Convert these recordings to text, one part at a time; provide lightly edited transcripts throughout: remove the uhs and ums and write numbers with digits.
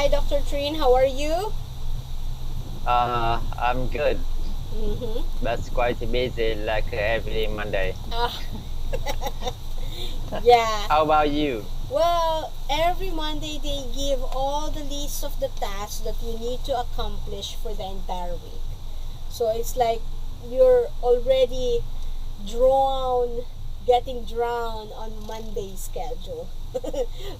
Hi, Dr. Trinh. How are you? I'm good. Mm-hmm. That's quite busy like every Monday. Ah, yeah. How about you? Well, every Monday they give all the list of the tasks that you need to accomplish for the entire week. So it's like you're already drawn, getting drowned on Monday's schedule.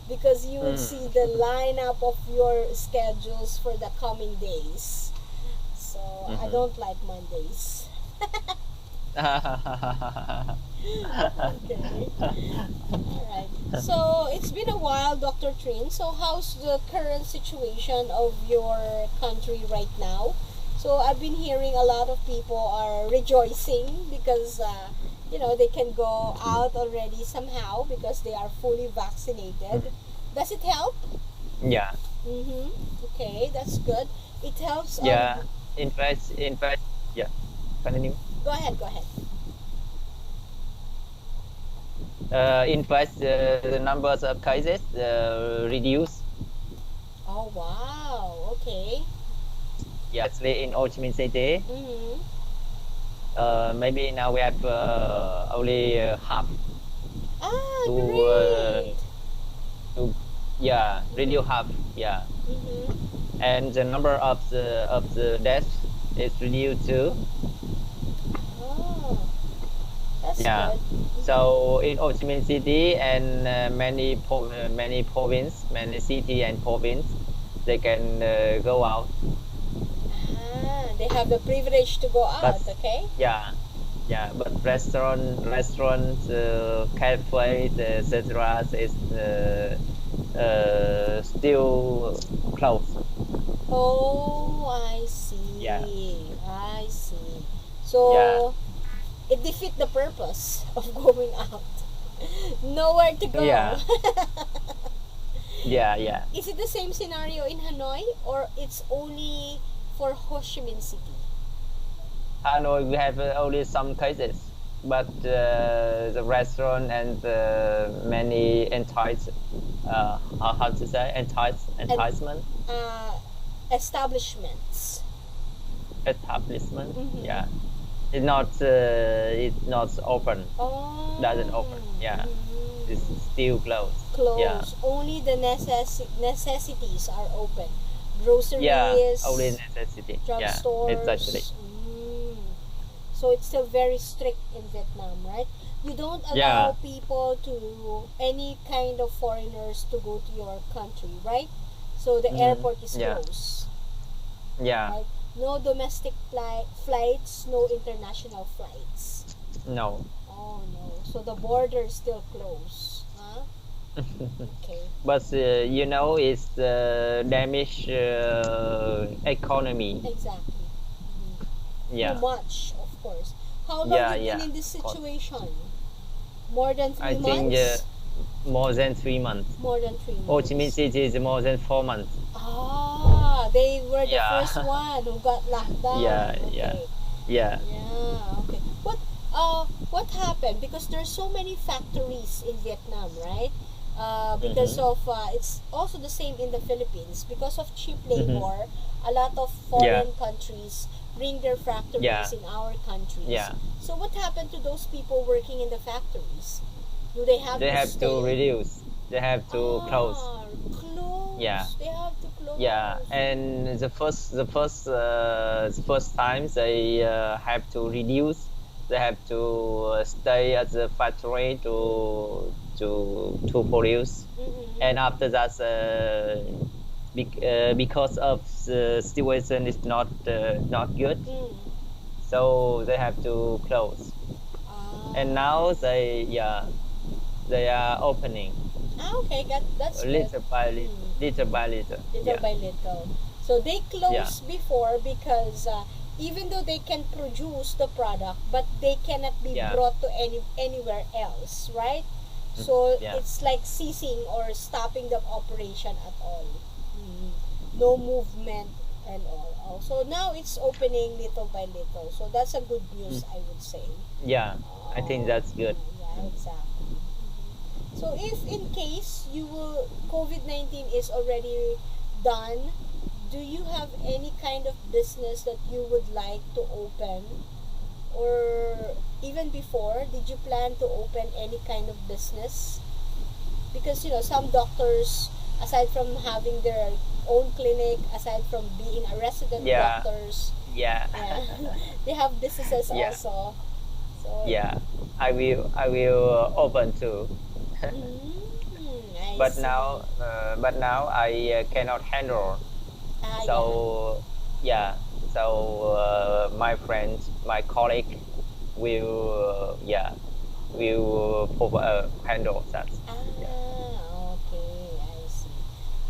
Because you will see the lineup of your schedules for the coming days. So I Mm-hmm. don't like Mondays. Okay. All right. So it's been a while, Dr. Trin. So how's the current situation of your country right now? So I've been hearing a lot of people are rejoicing because they can go out already somehow because they are fully vaccinated. Does it help? Yeah, Mm-hmm. Okay, that's good. It helps. yeah. In fact, yeah. Continue. Go ahead. Go ahead. In fact, the numbers of cases reduce. Oh wow. Okay. Yeah, especially in Ho Chi Minh City. Mm-hmm. Maybe now we have only half Ah, to great. to yeah, Mm-hmm. reduce half. Yeah, Mm-hmm. and the number of the deaths is reduced too. Oh, that's Yeah. good. Mm-hmm. So in Ho Chi Minh City and many province, many city and province, they can go out. Ah, they have the privilege to go But out, okay? yeah, yeah. But restaurants, cafes, etc. is still closed. Oh, I Yeah, see. I see. yeah, So, it defeat the purpose of going out. Nowhere to go. yeah, yeah, yeah. Is it the same scenario in Hanoi or it's only for Ho Chi Minh City? Hanoi, we have only some cases, but the restaurant and many how to say And enticement uh, establishments. establishment. Mm-hmm. Yeah, it's not open. Doesn't Oh, open. Yeah, it's mm-hmm. still closed. Yeah, Close. Only the necessities are open. yeah, only Groceries, necessity. Yeah, exactly. drugstores. So it's still very strict in Vietnam, right? You don't allow Yeah. people to any kind of foreigners to go to your country, right? So the Mm-hmm. airport is Yeah, closed, yeah. right? No domestic flights, no international flights. No. Oh no. So the border is still closed. Huh? Okay. But it's the damage economy. Exactly. Too Yeah, much, of course. How long yeah, you been yeah. in this Of course. situation? More than I three think months? more than 3 months. More than three Ho Chi Minh months. City is more than 4 months. Ah, they were the first Yeah, one who got locked down. yeah, yeah, Okay. yeah. Yeah, okay. What happened? Because there's so many factories in Vietnam, right? Because Mm-hmm. of it's also the same in the Philippines. Because of cheap Mm-hmm. labor, a lot of Yeah, foreign countries bring their yeah, factories in our countries. yeah. So what happened to those people working in the factories? Do they have They to have to stay? reduce. They have to close. Ah, Yeah, close. They have to yeah. close. And the first time they have to reduce. They have to stay at the factory to produce. And Mm-hmm. after that, because of the situation is not good, Mm. so they have to close. And now Ah. they are opening Okay, that's good. little by little, Mm. little by little. Little Yeah, by little. So they yeah, closed before because even though they can produce the product, but they cannot be yeah, brought to anywhere else, right? mhm, So yeah, it's like ceasing or stopping the operation at all. Mm. No movement and all. So now it's opening little by little. So that's a good mm, news, I would say. yeah. I think Oh, that's good. yeah, Mm. exactly. So if in case you will COVID-19 is already done, do you have any kind of business that you would like to open? Or even before, did you plan to open any kind of business? Because some doctors, aside from having their own clinic, aside from being a resident Yeah, doctors, yeah, yeah, they have businesses yeah, also. So, yeah. I will open too. I but see. now, but now I cannot handle. Ah, yeah. So yeah, so my friend, my colleague will will handle that. Yeah, Ah, okay, I see.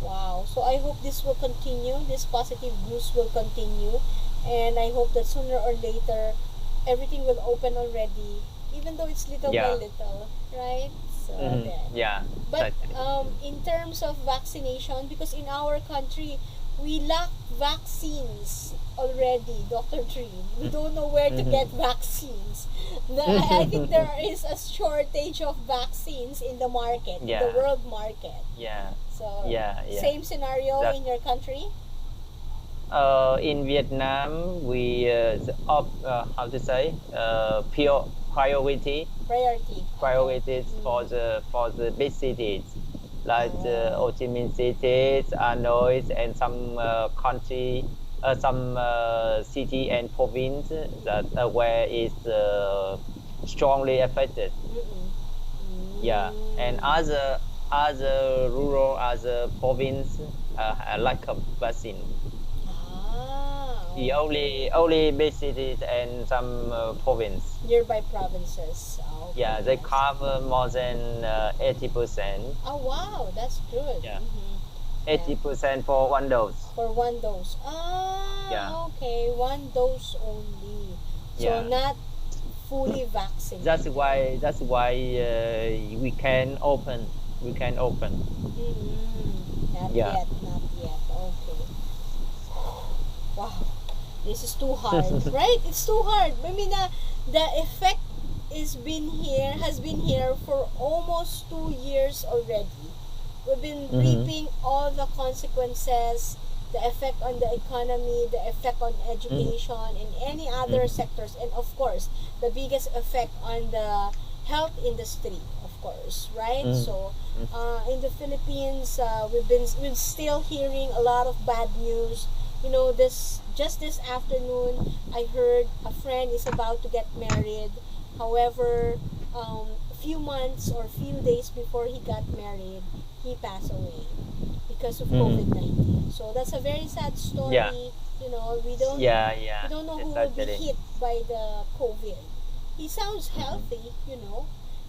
Wow. So I hope this will continue. This positive boost will continue, and I hope that sooner or later, everything will open already, even though it's little by yeah, little, right? So there. yeah, But exactly. in terms of vaccination, because in our country, we lack vaccines already, Dr. Tree. We don't know where to get vaccines. I think there is a shortage of vaccines in the market, in the Yeah, world market. yeah, So, yeah, yeah. same scenario That in your country? in Vietnam we how to say Priority. Okay. priorities for the big cities like Oh. Ho Chi Minh cities, Hanoi, and some country, some city and province that where is strongly affected. Mm-mm. Yeah, and Mm. other rural other province lack of vaccine. Ah, The okay. only big cities and some province. Nearby provinces. Yeah, Okay, they I see. cover more than 80%. Oh, wow, that's good. Yeah, Yeah, 80% for one dose. for one dose. Yeah, Ah, okay, one dose only. So yeah. not fully vaccinated. That's why we can open. We can open. Not Yeah. yet, not yet. Okay. Wow, this is too hard, right? It's too hard. I mean, the effect has been here for almost 2 years already. We've been Mm-hmm. reaping all the consequences, the effect on the economy, the effect on Mm-hmm. education, and any other Mm-hmm. sectors, and of course, the biggest effect on the health industry, of course, right? So, in the Philippines, we're still hearing a lot of bad news. This just this afternoon, I heard a friend is about to get married. However, a few months or few days before he got married, he passed away because of COVID Mm-hmm. 19. So that's a very sad Yeah. story. We don't Yeah. we Yeah. don't know who will be Exactly. hit by the COVID. He sounds Mm-hmm. healthy.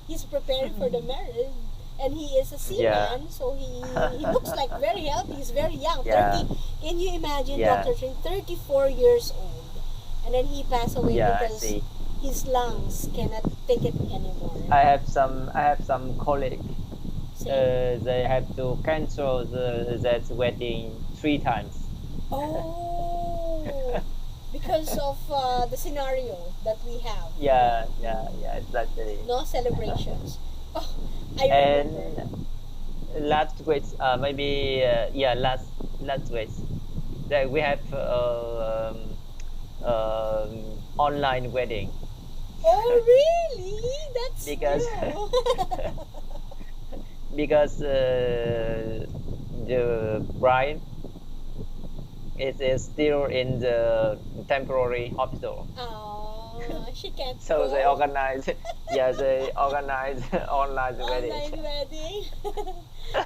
He's preparing for the marriage, and he is a Yeah. seaman, so he looks like very healthy. He's very young, Yeah. 30. Can you imagine, Yeah. Dr. Trin, 34 years old, and then he passed away Yeah. I because see. his lungs cannot take it anymore. I have some colleague. Same. They have to cancel that wedding 3 times. Oh, because of the scenario that we have. Yeah. Yeah. Yeah. Exactly. No celebrations. Oh, I remember. And last week, maybe yeah, last week that we have online wedding Oh, really? That's because true. because the bride is still in the temporary hospital, Oh, she can't so they go. organize yeah they organize online wedding. Online wedding.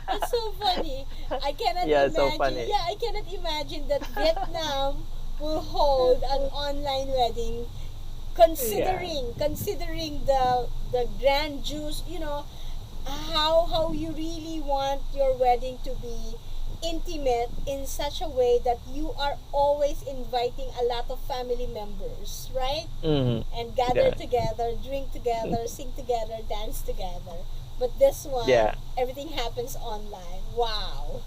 That's so funny. I cannot Yeah, so imagine. funny. Yeah, I cannot imagine that Vietnam will hold an online wedding, Yeah. considering the grand juice. How you really want your wedding to be intimate in such a way that you are always inviting a lot of family members, right? And gather Yeah. together, drink together, sing together, dance together. But this one, Yeah. everything happens online. Wow.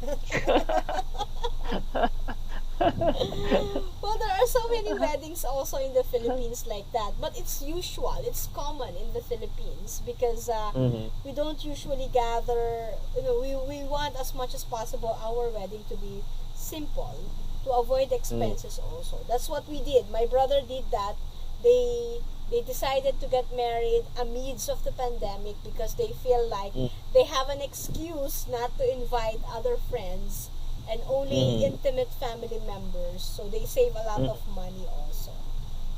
Well, there are so many weddings also in the Philippines like that, but it's usual, it's common in the Philippines because hmm we don't usually gather. We want as much as possible our wedding to be simple to avoid Mm. expenses also. That's what we did. My brother did that. They decided to get married amidst of the pandemic because they feel like Mm. they have an excuse not to invite other friends and only Mm. intimate family members. So they save a lot Mm. of money also.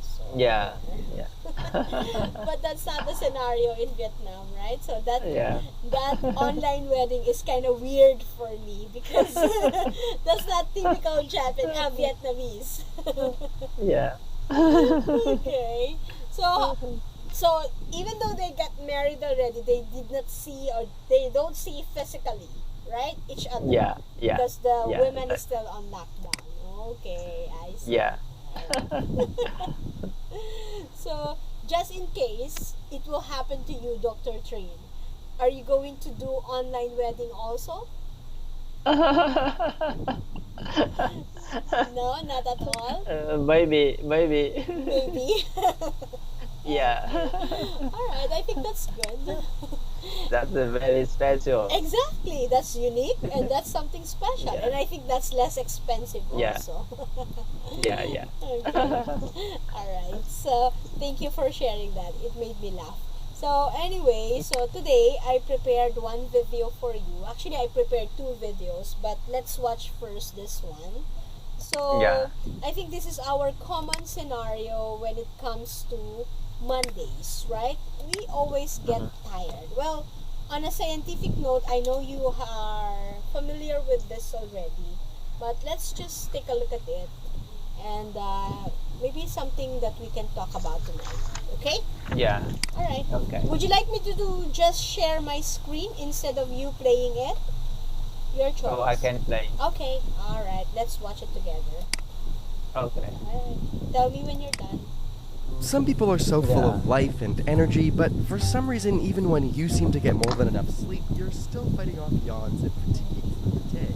So Yeah. Yeah. there. But that's not the scenario in Vietnam, right? So Yeah. that online wedding is kind of weird for me because that's not typical Vietnamese. Yeah. Okay. So even though they got married already, they did not see or they don't see physically, right, each other Yeah. Yeah. because the Yeah. women is still on lockdown. Okay, I see. Yeah. Alright. So just in case it will happen to you, Dr. Train, are you going to do online wedding also? No, not at all. Maybe. Maybe. Yeah. Okay. All right. I think that's good. That's a very special. Exactly. That's unique and that's something special. Yeah. And I think that's less expensive Yeah. also. Yeah. Yeah. Okay. All right. So thank you for sharing that. It made me laugh. So anyway, so today I prepared one video for you. Actually, I prepared two videos, but let's watch first this one. Yeah. So I think this is our common scenario when it comes to Mondays, right? We always get Mhm. tired. Well, on a scientific note, I know you are familiar with this already, but let's just take a look at it and maybe something that we can talk about tonight. Okay? Yeah. All right. Okay. Would you like me to just share my screen instead of you playing it? Your Oh, I choice. can play. Okay. All right. Let's watch it together. Okay. All right. Tell me when you're done. Some people are so full Yeah. of life and energy, but for some reason, even when you seem to get more than enough sleep, you're still fighting off yawns and fatigue through the day.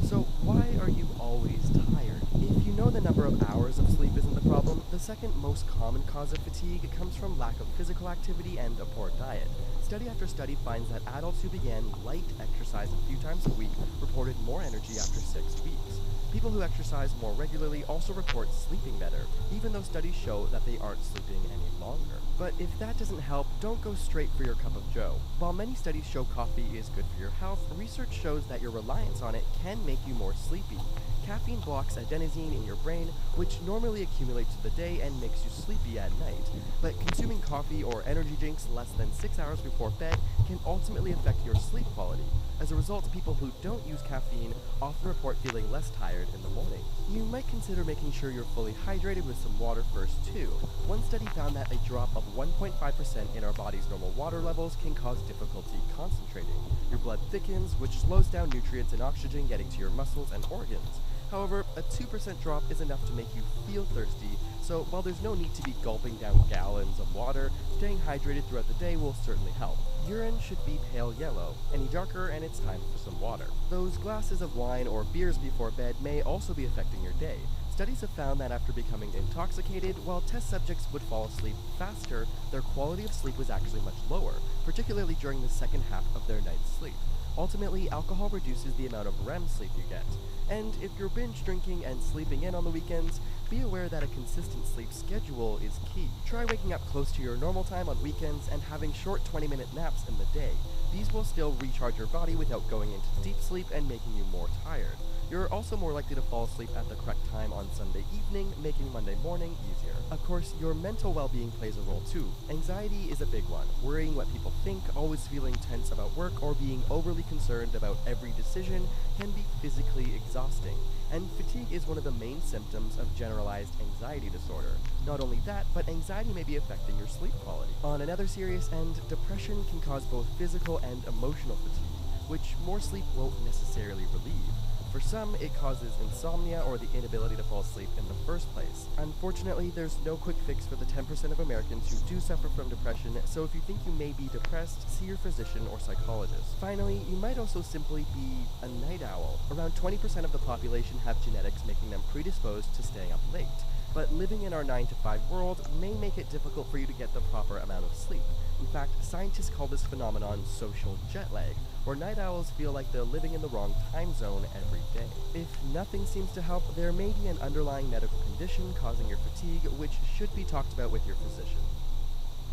So, why are you always tired? If you know the number of hours of sleep isn't the problem, the second most common cause of fatigue comes from lack of physical activity and a poor diet. Study after study finds that adults who began light exercise a few times a week reported more energy after 6 weeks. People who exercise more regularly also report sleeping better, even though studies show that they aren't sleeping any longer. But if that doesn't help, don't go straight for your cup of joe. While many studies show coffee is good for your health, research shows that your reliance on it can make you more sleepy. Caffeine blocks adenosine in your brain, which normally accumulates through the day and makes you sleepy at night. But consuming coffee or energy drinks less than 6 hours before bed can ultimately affect your sleep quality. As a result, people who don't use caffeine often report feeling less tired in the morning. You might consider making sure you're fully hydrated with some water first, too. One study found that a drop of 1.5% in our body's normal water levels can cause difficulty concentrating. Your blood thickens, which slows down nutrients and oxygen getting to your muscles and organs. However, a 2% drop is enough to make you feel thirsty, so while there's no need to be gulping down gallons of water, staying hydrated throughout the day will certainly help. Urine should be pale yellow. Any darker, and it's time for some water. Those glasses of wine or beers before bed may also be affecting your day. Studies have found that after becoming intoxicated, while test subjects would fall asleep faster, their quality of sleep was actually much lower, particularly during the second half of their night's sleep. Ultimately, alcohol reduces the amount of REM sleep you get. And if you're binge drinking and sleeping in on the weekends, be aware that a consistent sleep schedule is key. Try waking up close to your normal time on weekends and having short 20-minute naps in the day. These will still recharge your body without going into deep sleep and making you more tired. You're also more likely to fall asleep at the correct time on Sunday evening, making Monday morning easier. Of course, your mental well-being plays a role too. Anxiety is a big one. Worrying what people think, always feeling tense about work, or being overly concerned about every decision can be physically exhausting. And fatigue is one of the main symptoms of generalized anxiety disorder. Not only that, but anxiety may be affecting your sleep quality. On another serious end, depression can cause both physical and emotional fatigue, which more sleep won't necessarily relieve. For some, it causes insomnia or the inability to fall asleep in the first place. Unfortunately, there's no quick fix for the 10% of Americans who do suffer from depression, so if you think you may be depressed, see your physician or psychologist. Finally, you might also simply be a night owl. Around 20% of the population have genetics making them predisposed to staying up late. But living in our 9 to 5 world may make it difficult for you to get the proper amount of sleep. In fact, scientists call this phenomenon social jet lag, where night owls feel like they're living in the wrong time zone every day. If nothing seems to help, there may be an underlying medical condition causing your fatigue, which should be talked about with your physician.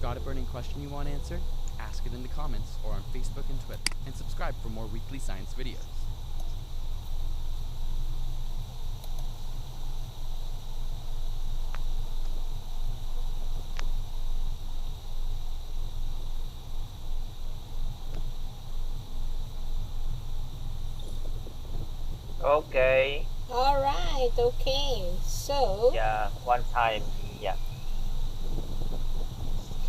Got a burning question you want answered? Ask it in the comments or on Facebook and Twitter, and subscribe for more weekly science videos. Okay. All right. Okay. So. Yeah, one time. Yeah.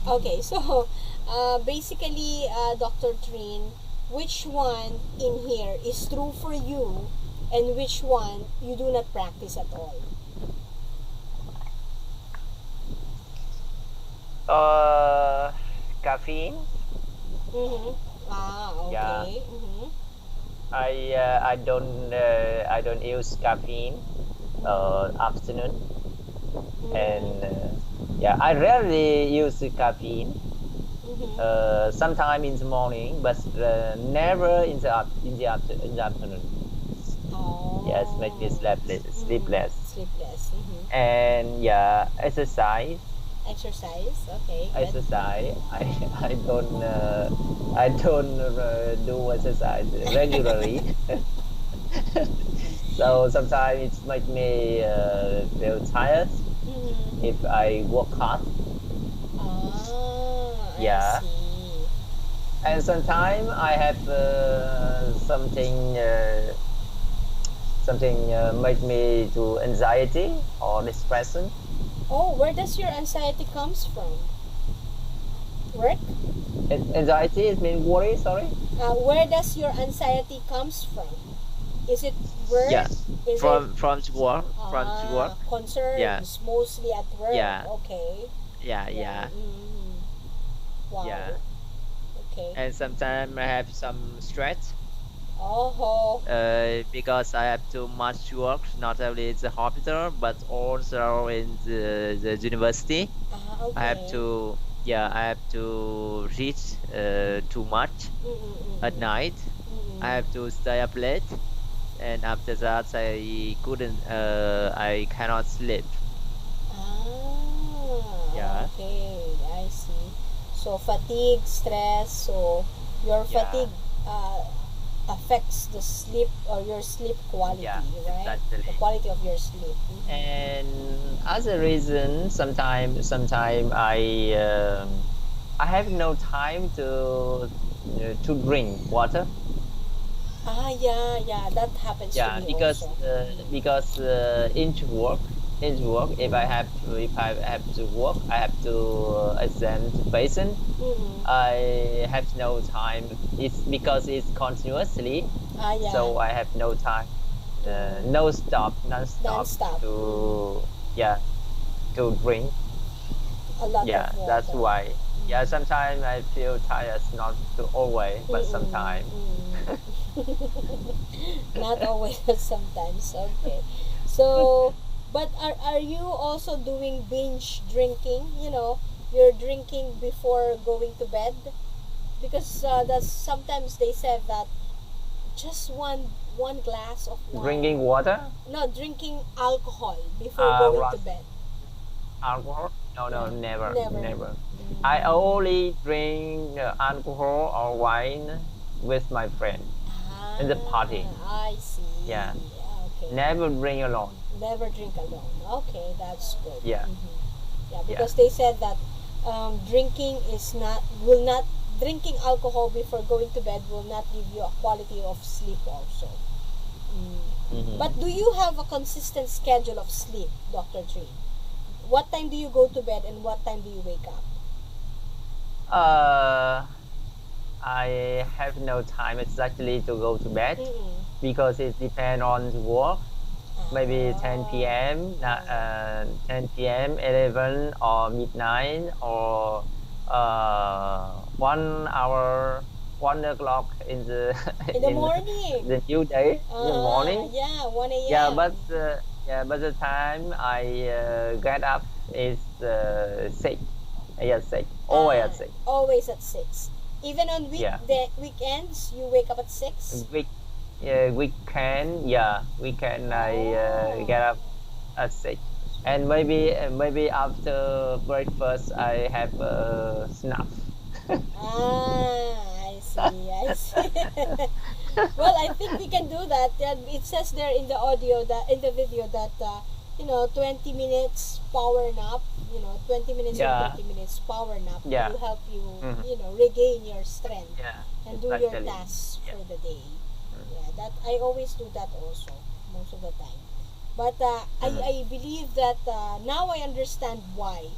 Okay. So, basically, Dr. Trin, which one in here is true for you, and which one you do not practice at all? Caffeine. Mm-hmm. Ah. Okay. Yeah. Mm-hmm. I don't use caffeine afternoon, and yeah, I rarely use caffeine. Sometime in the morning, but never in the afternoon. Oh. Yes, make me sleepless. Sleepless. And yeah, exercise. Exercise. Okay. Good. Exercise. I don't do exercise regularly. So sometimes it makes me feel tired if I work hard. Ah, Yeah. I see. And sometimes I have something make me to anxiety or depression. Oh, where does your anxiety comes from? Work? Anxiety is mean worry. Sorry. Where does your anxiety comes from? Is it work? Yeah. Is From it from to work. From to work. concerns? Yeah. Mostly at work. Yeah. Okay. Yeah. Wow. Yeah. Okay. And sometimes I have some stress. Oh. Because I have too much work, not only in the hospital but also in the university. Okay. I have to read too much at night. I have to stay up late, and after that I cannot sleep. Yeah. Okay, I see. So fatigue, stress, so your Yeah. fatigue affects the sleep or your sleep quality, Yeah, right? exactly. The quality of your sleep. And as a reason, sometimes I have no time to drink water. Yeah, that happens Yeah, to me because also. into work, if I have to work, I have to attend to patient. I have no time. It's because it's continuously, Yeah. so I have no time. Non-stop Non-stop. to drink. A lot Yeah, of water. that's why. Yeah, sometimes I feel tired, not to always, but sometimes. Not always, but sometimes. Okay. So, but are you also doing binge drinking? You're drinking before going to bed, because that's sometimes they said that just one glass of wine. Drinking water, No, drinking alcohol before going right. to bed. alcohol? No, never. Never. I only drink alcohol or wine with my friend in the party. I see. Yeah. Okay. Never drink alone. Never drink alone. Okay, that's good. Yeah. Yeah, because they said that drinking alcohol before going to bed will not give you a quality of sleep also. But do you have a consistent schedule of sleep, Dr. Tree? What time do you go to bed and what time do you wake up? I have no time exactly to go to bed because it depends on the work. Maybe 10 p.m., 11 or midnight, or 1 hour, 1 o'clock In the morning. the new day, in the morning. Yeah, 1 a.m. Yeah, but Yeah, but the time I get up is 6. Yeah, 6. Always at 6. Always at 6. Even on Yeah. weekends, you wake up at 6? Week, weekend. Yeah, weekend I get up at 6. And maybe after breakfast I have a snuff. I see, I see. Well, I think we can do that. It says there in the audio, that in the video, that 20 minutes power nap, 20 minutes Yeah. or 30 minutes power nap Yeah. will help you, Mhm. regain your strength Yeah, and do your exactly. tasks Yeah. for the day. Yeah, that I always do that also most of the time. But I believe that now I understand why.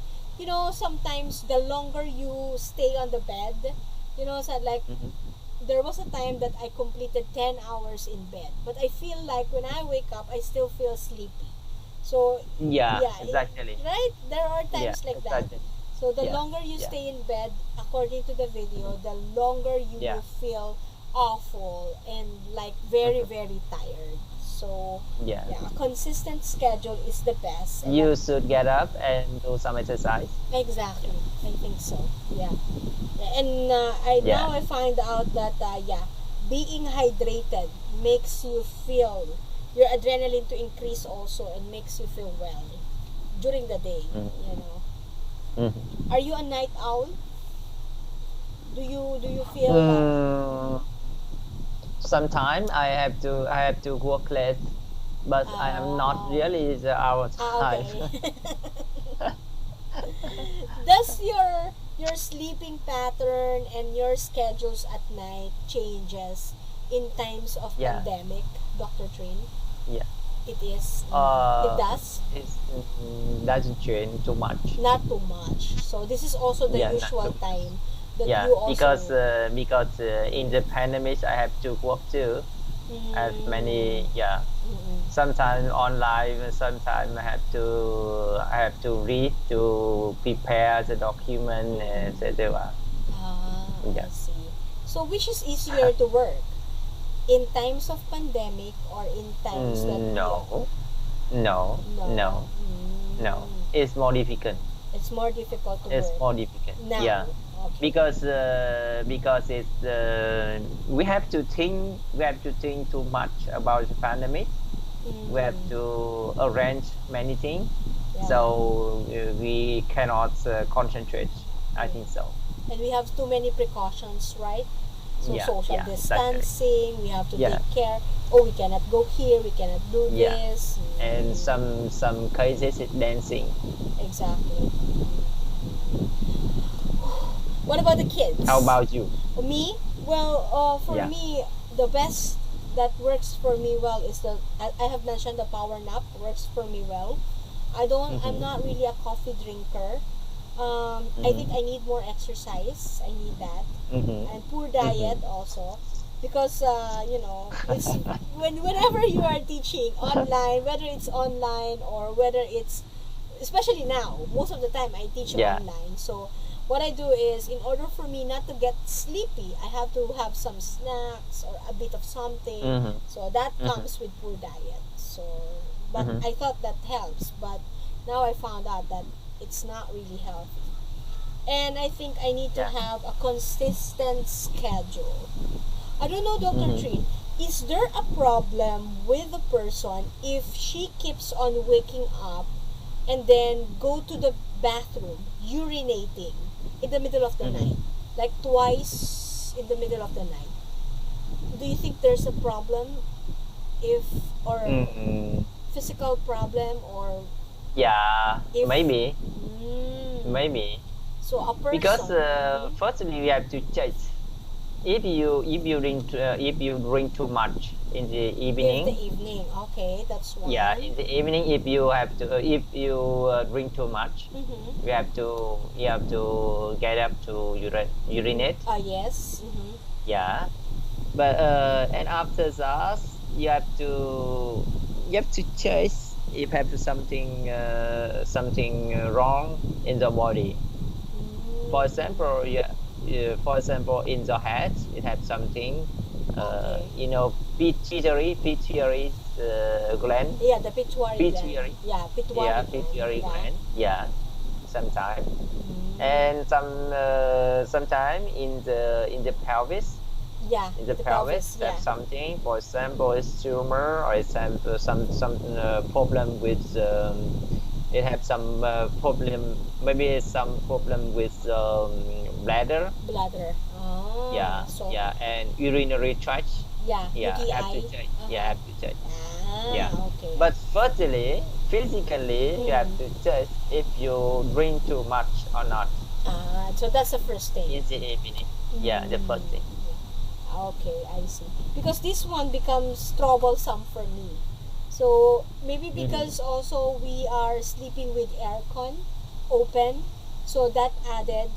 Sometimes the longer you stay on the bed, so like Mhm. there was a time that I completed 10 hours in bed, but I feel like when I wake up, I still feel sleepy. So, Yeah, yeah, exactly. right? There are Yeah, times like that. exactly. So, the Yeah, longer you yeah, stay in bed, according to the video, the longer you yeah. will feel awful and like very, Mhm. very tired. So, Yeah. yeah, a consistent schedule is the best. And You should get up and do some exercise. exactly, I think so. Yeah. And I Yeah. now I find out that being hydrated makes you feel your adrenaline to increase also, and makes you feel well during the day. Mm. Are you a night owl? Do you feel Mm. Sometimes I have to work late, but I am not uh, really the hour time. okay. Does your sleeping pattern and your schedules at night changes in times of Yeah, pandemic, Dr. Trin? yeah. It is. It Uh, does. it's doesn't change too much. Not too much. So this is also the Yeah, not usual too much. time that Yeah, you also. because in the pandemic I have to work too. As Mm, many, yeah. mm-mm. Sometimes online, sometimes I have to read to prepare the document, etc. I Yeah. see. So which is easier to work, in times of pandemic or in times that we are? No, no, No. no, no. It's more difficult. It's more difficult to It's work more difficult. now. Yeah, Okay. because it's we have to think too much about the pandemic. We have Mm-hmm. to arrange many things, Yeah. so we cannot concentrate. I think so. And we have too many precautions, right? So Yeah, social yeah, exactly. distancing, we have to Yeah, take care. Oh, we cannot go here, we cannot do yeah. this. And some cases it's dancing. Exactly. What about the How kids? about you? Me? Well, for Yeah. me, the best that works for me well is I have mentioned the power nap works for me well. I'm Mm-hmm. not really a coffee drinker. I think Mm-hmm. I need more exercise. I need that. Mm-hmm. And poor Mm-hmm. diet also, because it's whenever you are teaching online, whether it's online or whether it's, especially now, most of the time I teach Yeah. online. So what I do is, in order for me not to get sleepy, I have to have some snacks or a bit of something. Mm-hmm. So that Mm-hmm. comes with poor diet. So, but Mm-hmm. I thought that helps, but now I found out that it's not really healthy. And I think I need to Yeah. have a consistent schedule. I don't know, Dr. Mm-hmm. Trin, is there a problem with the person if she keeps on waking up and then go to the bathroom urinating in the middle of the night, Mm-hmm. like twice in the middle of the night? Do you think there's a problem, if, or Mm, physical problem, or yeah, if, maybe, mm, maybe. so a Because person, mhm, firstly we have to check if you drink too much in the in the evening. evening, okay, that's Yeah, one. in the evening if you drink too much, Mm-hmm. you have to get up to urinate. Yes. Mm-hmm. Yeah, but and after that you have to check if have something wrong in the body. For Mm, example, yeah, for example, in the head, it has something, okay. pituitary gland. Yeah, the pituitary gland. Pituitary. Yeah, pituitary Yeah, gland. pituitary Yeah. gland. Yeah, sometimes. Mm. And sometime in the pelvis. Yeah, In the the pelvis, pelvis. Yeah. have something. For example, it's tumor, or some problem with. It have some problem. Maybe some problem with bladder. Bladder. Oh. Yeah, So. yeah, and urinary tract. Yeah. Yeah, UTI. have to check. Yeah, have to check. Yeah, Okay. but physically, you have to check if you drink too much or not So that's the first thing. in the evening. Yeah, the first thing. Okay, I see. Because this one becomes troublesome for me. So maybe because also we are sleeping with aircon open, so that added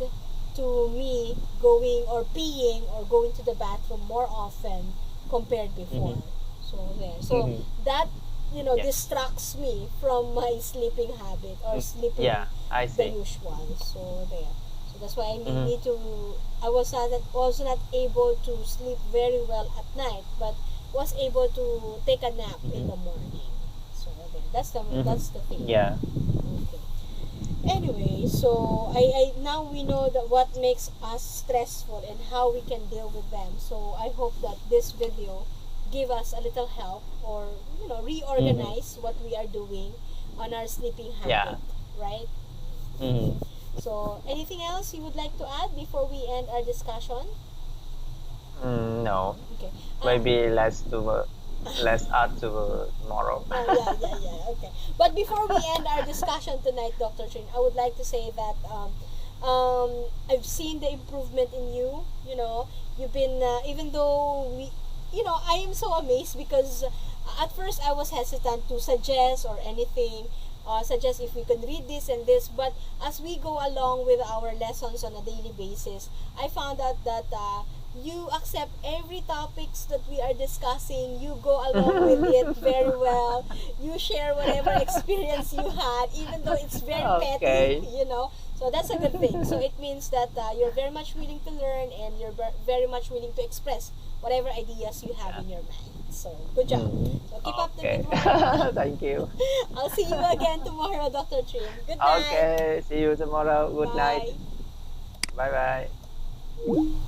to me going or peeing or going to the bathroom more often compared before. So there. So that Yes. distracts me from my sleeping habit or sleeping Yeah, I the see. usual. So there. So that's why I need to. I was not able to sleep very well at night, but was able to take a nap in the morning. So there. That's the thing. Yeah. Okay. Anyway, so I now we know that what makes us stressful and how we can deal with them. So I hope that this video give us a little help or reorganize what we are doing on our sleeping habit, right? So anything else you would like to add before we end our discussion? No. Okay. Maybe let's add to tomorrow. Yeah. Okay. But before we end our discussion tonight, Dr. Trinh, I would like to say that I've seen the improvement in you. You've been even though I am so amazed because at first I was hesitant to suggest or anything. Suggest if we can read this and this, but as we go along with our lessons on a daily basis, I found out that you accept every topics that we are discussing. You go along with it very well. You share whatever experience you had, even though it's very Okay. petty, So that's a good thing. So it means that you're very much willing to learn and you're very much willing to express whatever ideas you have in your mind. So good job. So keep up the Okay. good work. Thank you. I'll see you again tomorrow, Dr. Trinh. Good night. Okay. See you tomorrow. Good Bye. night. Bye bye.